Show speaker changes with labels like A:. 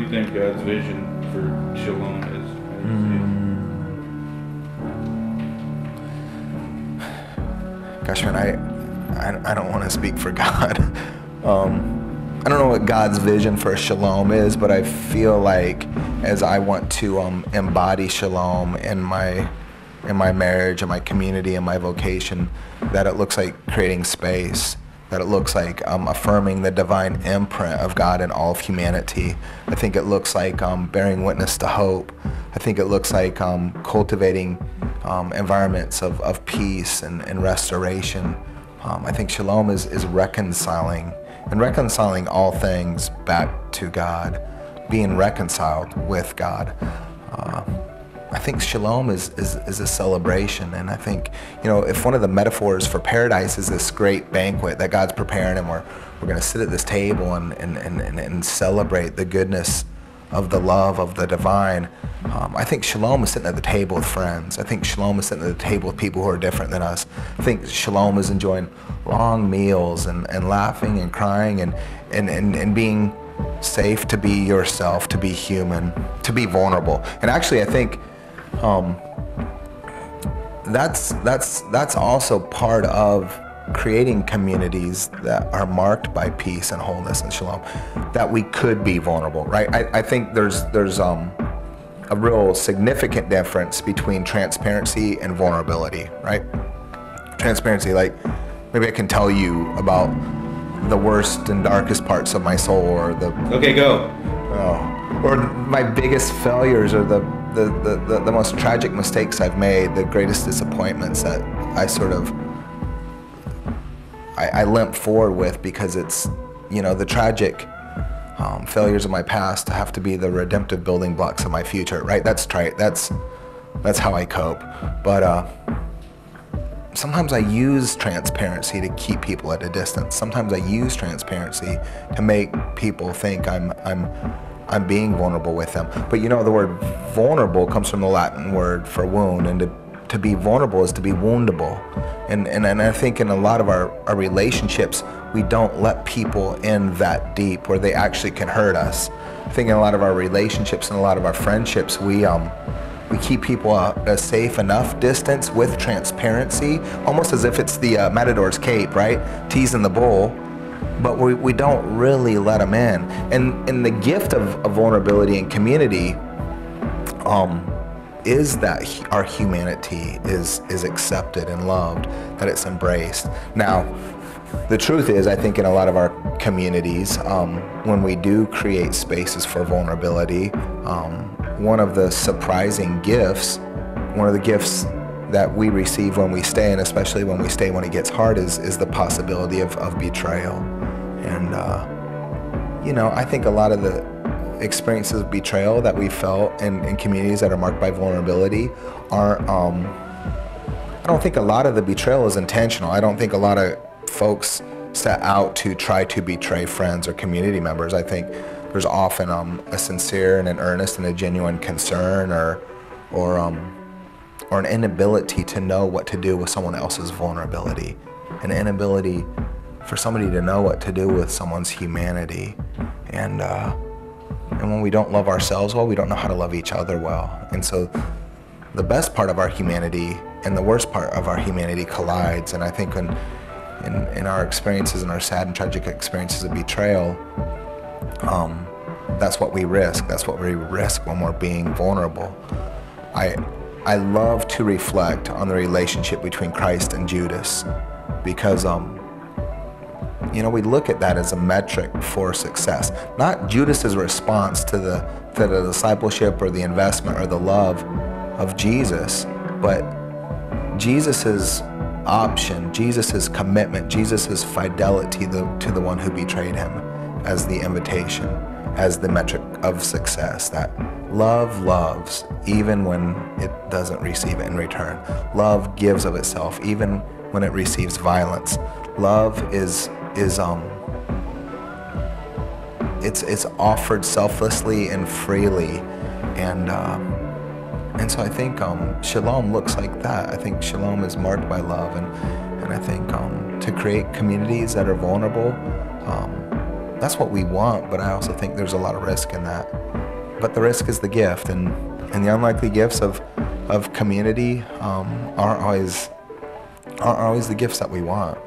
A: you think God's vision for shalom is?
B: Gosh, man, I don't want to speak for God. I don't know what God's vision for shalom is, but I feel like as I want to embody shalom in my marriage, in my community, in my vocation, that it looks like creating space, that it looks like affirming the divine imprint of God in all of humanity. I think it looks like bearing witness to hope. I think it looks like cultivating environments of peace and restoration. I think shalom is reconciling, and reconciling all things back to God, being reconciled with God. I think shalom is a celebration, and I think, if one of the metaphors for paradise is this great banquet that God's preparing, and we're going to sit at this table and celebrate the goodness of the love of the divine, I think shalom is sitting at the table with friends. I think shalom is sitting at the table with people who are different than us. I think shalom is enjoying long meals and laughing and crying and being safe to be yourself, to be human, to be vulnerable. And actually, I think that's also part of creating communities that are marked by peace and wholeness and shalom, that we could be vulnerable, right? I think there's a real significant difference between transparency and vulnerability, right? Transparency, like maybe I can tell you about the worst and darkest parts of my soul, or
A: Okay, go.
B: Or my biggest failures, or the most tragic mistakes I've made, the greatest disappointments that I limp forward with, because it's, the tragic failures of my past have to be the redemptive building blocks of my future, right? That's trite. That's how I cope. But sometimes I use transparency to keep people at a distance. Sometimes I use transparency to make people think I'm being vulnerable with them. But the word vulnerable comes from the Latin word for wound, and to be vulnerable is to be woundable. And I think in a lot of our relationships, we don't let people in that deep where they actually can hurt us. I think in a lot of our relationships and a lot of our friendships, we keep people at a safe enough distance with transparency, almost as if it's the matador's cape, right? Teasing the bull. But we don't really let them in. And the gift of vulnerability and community is that our humanity is accepted and loved, that it's embraced. Now, the truth is, I think in a lot of our communities, when we do create spaces for vulnerability, one of the surprising gifts, one of the gifts that we receive when we stay, and especially when we stay when it gets hard, is the possibility of betrayal. And, I think a lot of the experiences of betrayal that we felt in communities that are marked by vulnerability are, I don't think a lot of the betrayal is intentional. I don't think a lot of folks set out to try to betray friends or community members. I think there's often a sincere and an earnest and a genuine concern or an inability to know what to do with someone else's vulnerability, an inability for somebody to know what to do with someone's humanity. And when we don't love ourselves well, we don't know how to love each other well. And so the best part of our humanity and the worst part of our humanity collides. And I think in our experiences, in our sad and tragic experiences of betrayal, that's what we risk. That's what we risk when we're being vulnerable. I love to reflect on the relationship between Christ and Judas, because we look at that as a metric for success. Not Judas's response to the discipleship or the investment or the love of Jesus, but Jesus's option, Jesus's commitment, Jesus's fidelity to the one who betrayed him as the invitation, as the metric of success. That love loves even when it doesn't receive it in return. Love gives of itself even when it receives violence. Love is it's offered selflessly and freely, and so I think shalom looks like that. I think shalom is marked by love, and I think to create communities that are vulnerable, that's what we want. But I also think there's a lot of risk in that. but the risk is the gift, and the unlikely gifts of community aren't always the gifts that we want.